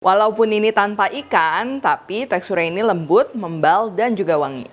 Walaupun ini tanpa ikan, tapi teksturnya ini lembut, membal, dan juga wangi.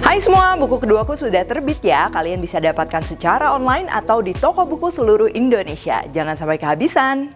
Hai semua, buku keduaku sudah terbit ya. Kalian bisa dapatkan secara online atau di toko buku seluruh Indonesia. Jangan sampai kehabisan.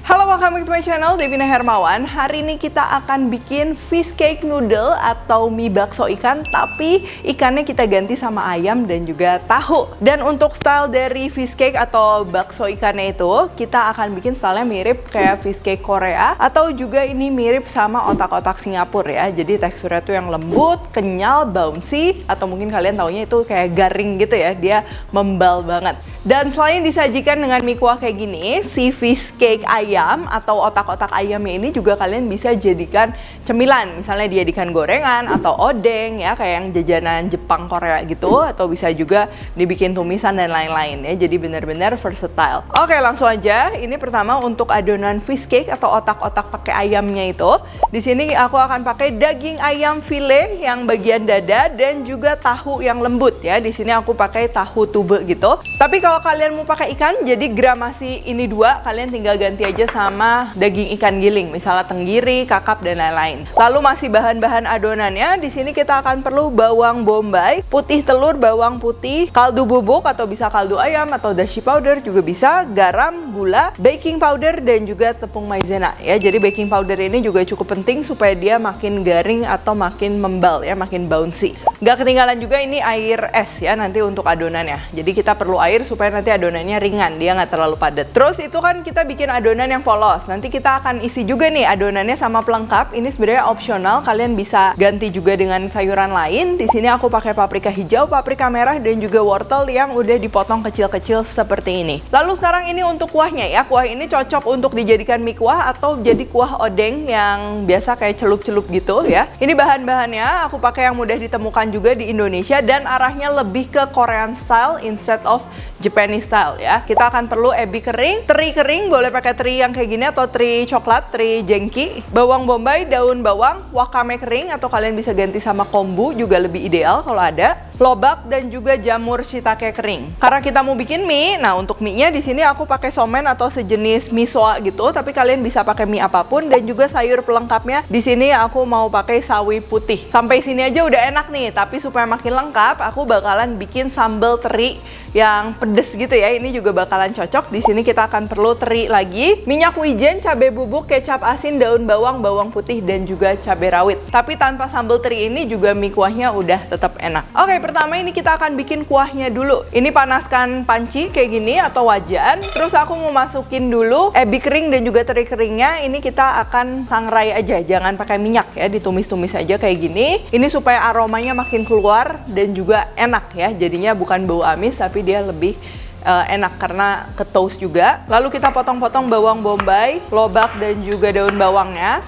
Halo, welcome back to my channel, Devina Hermawan. Hari ini kita akan bikin fish cake noodle atau mie bakso ikan, tapi ikannya kita ganti sama ayam dan juga tahu. Dan untuk style dari fish cake atau bakso ikannya itu, kita akan bikin stylenya mirip kayak fish cake Korea, atau juga ini mirip sama otak-otak Singapura ya. Jadi teksturnya tuh yang lembut, kenyal, bouncy, atau mungkin kalian taunya itu kayak garing gitu ya, dia membal banget. Dan selain disajikan dengan mie kuah kayak gini, si fish cake ayam atau otak-otak ayamnya ini juga kalian bisa jadikan cemilan. Misalnya dijadikan gorengan atau odeng ya, kayak yang jajanan Jepang Korea gitu, atau bisa juga dibikin tumisan dan lain-lain ya. Jadi benar-benar versatile. Oke, langsung aja. Ini pertama untuk adonan fish cake atau otak-otak pakai ayamnya itu. Di sini aku akan pakai daging ayam file yang bagian dada dan juga tahu yang lembut ya. Di sini aku pakai tahu tube gitu. Tapi kalau kalian mau pakai ikan, jadi gramasi ini dua, kalian tinggal ganti aja sama daging ikan giling, misalnya tenggiri, kakap, dan lain-lain. Lalu masih bahan-bahan adonannya, di sini kita akan perlu bawang bombay, putih telur, bawang putih, kaldu bubuk atau bisa kaldu ayam atau dashi powder juga bisa, garam, gula, baking powder, dan juga tepung maizena ya. Jadi baking powder ini juga cukup penting supaya dia makin garing atau makin membal ya, makin bouncy. Gak ketinggalan juga ini air es ya nanti untuk adonannya. Jadi kita perlu air supaya nanti adonannya ringan, dia nggak terlalu padat. Terus itu kan kita bikin adonan yang polos. Nanti kita akan isi juga nih adonannya sama pelengkap. Ini sebenarnya opsional, kalian bisa ganti juga dengan sayuran lain. Di sini aku pakai paprika hijau, paprika merah, dan juga wortel yang udah dipotong kecil-kecil seperti ini. Lalu sekarang ini untuk kuahnya ya. Kuah ini cocok untuk dijadikan mie kuah atau jadi kuah odeng yang biasa kayak celup-celup gitu ya. Ini bahan-bahannya aku pakai yang mudah ditemukan juga di Indonesia dan arahnya lebih ke Korean style instead of Japanese style ya. Kita akan perlu ebi kering, teri kering, boleh pakai teri yang kayak gini atau teri coklat, teri jengki, bawang bombay, daun bawang, wakame kering atau kalian bisa ganti sama kombu juga lebih ideal kalau ada, lobak, dan juga jamur shiitake kering. Karena kita mau bikin mie, nah untuk mie-nya di sini aku pakai somen atau sejenis miso gitu, tapi kalian bisa pakai mie apapun dan juga sayur pelengkapnya. Di sini aku mau pakai sawi putih. Sampai sini aja udah enak nih, tapi supaya makin lengkap, aku bakalan bikin sambal teri yang pedes gitu ya. Ini juga bakalan cocok. Di sini kita akan perlu teri lagi, minyak wijen, cabai bubuk, kecap asin, daun bawang, bawang putih, dan juga cabai rawit. Tapi tanpa sambal teri ini juga mie kuahnya udah tetap enak. Oke, pertama ini kita akan bikin kuahnya dulu. Ini panaskan panci kayak gini atau wajan. Terus aku mau masukin dulu ebi kering dan juga teri keringnya. Ini kita akan sangrai aja, jangan pakai minyak ya, ditumis-tumis aja kayak gini. Ini supaya aromanya makin keluar dan juga enak ya. Jadinya bukan bau amis tapi dia lebih enak karena ke toast juga. Lalu kita potong-potong bawang bombay, lobak, dan juga daun bawangnya.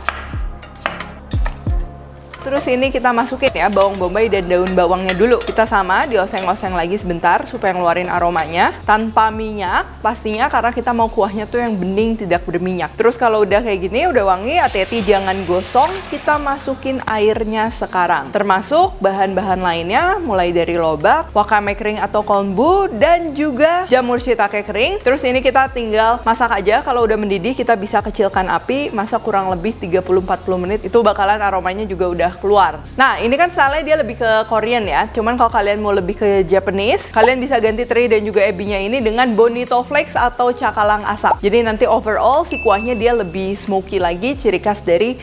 Terus ini kita masukin ya bawang bombay dan daun bawangnya dulu. Kita sama dioseng-oseng lagi sebentar supaya ngeluarin aromanya. Tanpa minyak pastinya karena kita mau kuahnya tuh yang bening, tidak berminyak. Terus kalau udah kayak gini, udah wangi, hati-hati jangan gosong. Kita masukin airnya sekarang. Termasuk bahan-bahan lainnya mulai dari lobak, wakame kering atau konbu, dan juga jamur shiitake kering. Terus ini kita tinggal masak aja. Kalau udah mendidih kita bisa kecilkan api, masak kurang lebih 30-40 menit. Itu bakalan aromanya juga udah keluar. Nah, ini kan style dia lebih ke Korean ya. Cuman kalau kalian mau lebih ke Japanese, kalian bisa ganti teri dan juga ebinya ini dengan bonito flakes atau cakalang asap. Jadi nanti overall si kuahnya dia lebih smoky lagi, ciri khas dari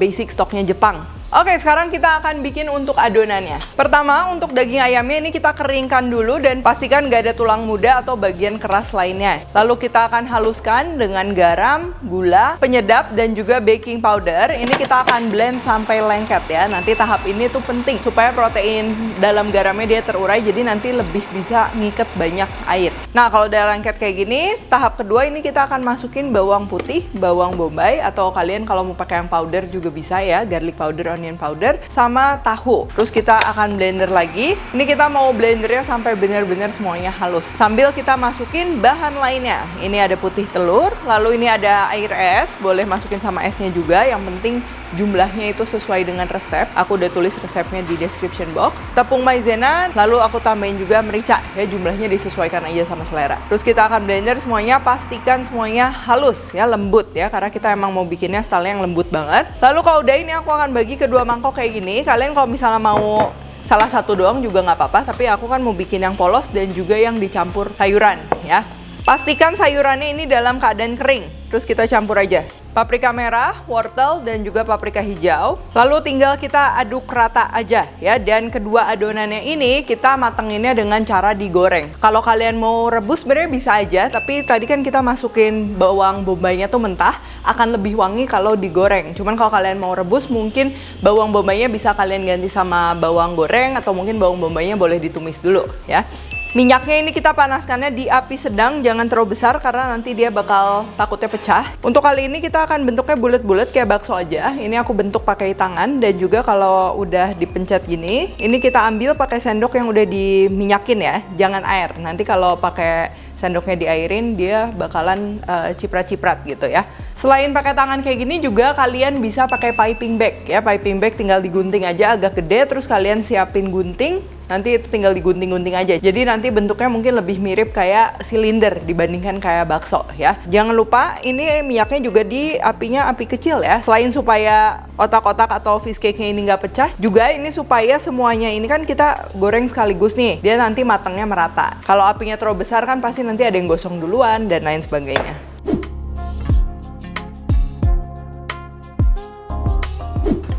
basic stoknya Jepang. Oke, sekarang kita akan bikin untuk adonannya. Pertama, untuk daging ayamnya ini kita keringkan dulu dan pastikan nggak ada tulang muda atau bagian keras lainnya. Lalu kita akan haluskan dengan garam, gula, penyedap, dan juga baking powder. Ini kita akan blend sampai lengket ya. Nanti tahap ini tuh penting supaya protein dalam garamnya dia terurai, jadi nanti lebih bisa ngiket banyak air. Nah, kalau udah lengket kayak gini, tahap kedua ini kita akan masukin bawang putih, bawang bombay, atau kalian kalau mau pakai yang powder juga bisa ya, garlic powder, onion powder, sama tahu. Terus kita akan blender lagi. Ini kita mau blendernya sampai benar-benar semuanya halus. Sambil kita masukin bahan lainnya. Ini ada putih telur, lalu ini ada air es, boleh masukin sama esnya juga. Yang penting jumlahnya itu sesuai dengan resep. Aku udah tulis resepnya di description box. Tepung maizena, lalu aku tambahin juga merica. Ya, jumlahnya disesuaikan aja sama selera. Terus kita akan blender semuanya, pastikan semuanya halus ya, lembut ya, karena kita emang mau bikinnya style yang lembut banget. Lalu kalau udah ini aku akan bagi ke 2 mangkok kayak gini. Kalian kalau misalnya mau salah satu doang juga nggak apa-apa, tapi aku kan mau bikin yang polos dan juga yang dicampur sayuran ya. Pastikan sayurannya ini dalam keadaan kering. Terus kita campur aja paprika merah, wortel, dan juga paprika hijau. Lalu tinggal kita aduk rata aja ya. Dan kedua adonannya ini kita matenginnya dengan cara digoreng. Kalau kalian mau rebus sebenarnya bisa aja, tapi tadi kan kita masukin bawang bombaynya tuh mentah, akan lebih wangi kalau digoreng. Cuman kalau kalian mau rebus, mungkin bawang bombaynya bisa kalian ganti sama bawang goreng, atau mungkin bawang bombaynya boleh ditumis dulu ya. Minyaknya ini kita panaskannya di api sedang, jangan terlalu besar karena nanti dia bakal takutnya pecah. Untuk kali ini kita akan bentuknya bulat-bulat kayak bakso aja. Ini aku bentuk pakai tangan, dan juga kalau udah dipencet gini, ini kita ambil pakai sendok yang udah diminyakin ya, jangan air. Nanti kalau pakai sendoknya diairin, dia bakalan ciprat-ciprat gitu ya. Selain pakai tangan kayak gini, juga kalian bisa pakai piping bag ya. Piping bag tinggal digunting aja agak gede, terus kalian siapin gunting. Nanti itu tinggal digunting-gunting aja. Jadi nanti bentuknya mungkin lebih mirip kayak silinder dibandingkan kayak bakso ya. Jangan lupa ini minyaknya juga di apinya api kecil ya. Selain supaya otak-otak atau fish cake-nya ini nggak pecah, juga ini supaya semuanya ini kan kita goreng sekaligus nih. Dia nanti matangnya merata. Kalau apinya terlalu besar kan pasti nanti ada yang gosong duluan dan lain sebagainya.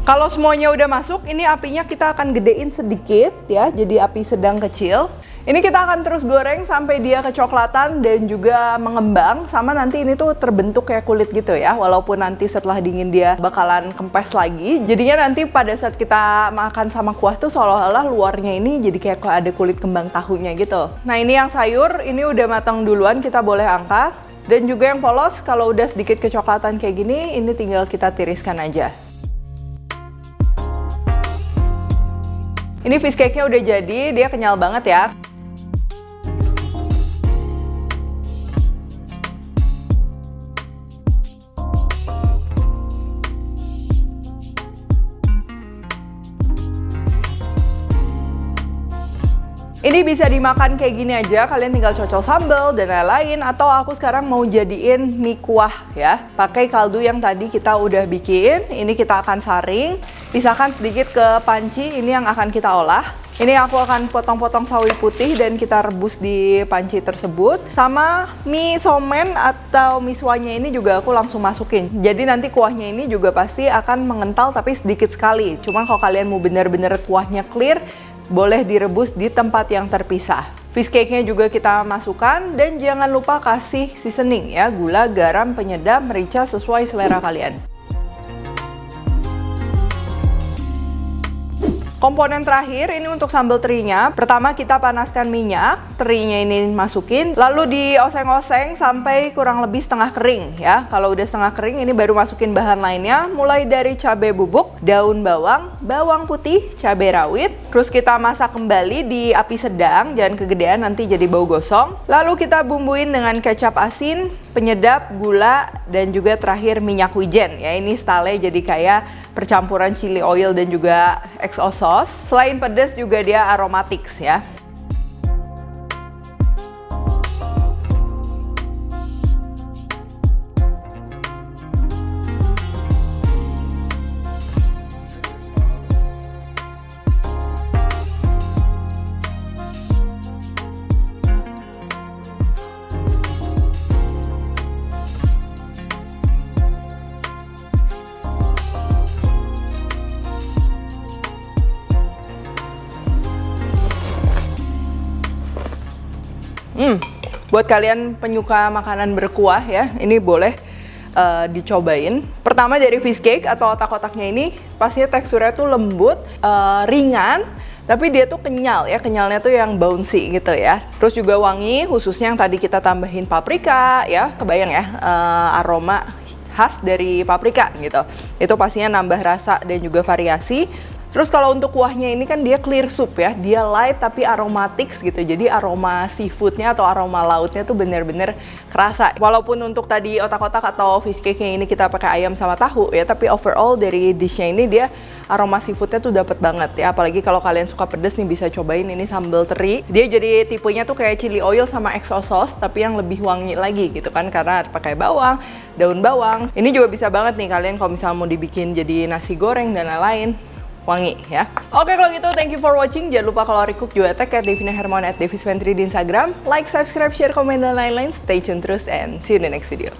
Kalau semuanya udah masuk, ini apinya kita akan gedein sedikit ya, jadi api sedang kecil. Ini kita akan terus goreng sampai dia kecoklatan dan juga mengembang, sama nanti ini tuh terbentuk kayak kulit gitu ya, walaupun nanti setelah dingin dia bakalan kempes lagi. Jadinya nanti pada saat kita makan sama kuah tuh seolah-olah luarnya ini jadi kayak ada kulit kembang tahunya gitu. Nah, ini yang sayur, ini udah matang duluan, kita boleh angkat. Dan juga yang polos, kalau udah sedikit kecoklatan kayak gini, ini tinggal kita tiriskan aja. Ini fish cake-nya udah jadi, dia kenyal banget ya. Ini bisa dimakan kayak gini aja, kalian tinggal cocol sambal dan lain-lain, atau aku sekarang mau jadiin mie kuah ya. Pakai kaldu yang tadi kita udah bikin, ini kita akan saring, pisahkan sedikit ke panci, ini yang akan kita olah. Ini aku akan potong-potong sawi putih dan kita rebus di panci tersebut. Sama mie somen atau mie suanya ini juga aku langsung masukin. Jadi nanti kuahnya ini juga pasti akan mengental tapi sedikit sekali. Cuman kalau kalian mau bener-bener kuahnya clear, boleh direbus di tempat yang terpisah. Fish cake-nya juga kita masukkan, dan jangan lupa kasih seasoning ya, gula, garam, penyedap, merica sesuai selera kalian. Komponen terakhir ini untuk sambal terinya. Pertama kita panaskan minyak, terinya ini masukin, lalu dioseng-oseng sampai kurang lebih setengah kering ya. Kalau udah setengah kering ini baru masukin bahan lainnya, mulai dari cabai bubuk, daun bawang, bawang putih, cabai rawit. Terus kita masak kembali di api sedang, jangan kegedean nanti jadi bau gosong. Lalu kita bumbuin dengan kecap asin, penyedap, gula, dan juga terakhir minyak wijen ya. Ini style jadi kayak percampuran chili oil dan juga XO sauce. Selain pedas juga dia aromatik ya. Buat kalian penyuka makanan berkuah ya, ini boleh dicobain. Pertama dari fish cake atau otak-otaknya ini pastinya teksturnya tuh lembut, ringan, tapi dia tuh kenyal ya, kenyalnya tuh yang bouncy gitu ya. Terus juga wangi, khususnya yang tadi kita tambahin paprika ya, kebayang ya aroma khas dari paprika gitu. Itu pastinya nambah rasa dan juga variasi. Terus kalau untuk kuahnya ini kan dia clear soup ya, dia light tapi aromatik gitu. Jadi aroma seafoodnya atau aroma lautnya tuh bener-bener kerasa. Walaupun untuk tadi otak-otak atau fish cake-nya ini kita pakai ayam sama tahu ya, tapi overall dari dish-nya ini dia aroma seafoodnya tuh dapet banget ya. Apalagi kalau kalian suka pedas nih bisa cobain ini sambal teri. Dia jadi tipenya tuh kayak chili oil sama exo sauce tapi yang lebih wangi lagi gitu kan, karena pakai bawang, daun bawang. Ini juga bisa banget nih kalian kalau misalnya mau dibikin jadi nasi goreng dan lain-lain. Wangi ya. Oke, kalau gitu thank you for watching. Jangan lupa kalau recook juga tag @devinahermawan @devisventri di Instagram. Like, subscribe, share, komen, dan lain-lain. Stay tune terus and see you in the next video.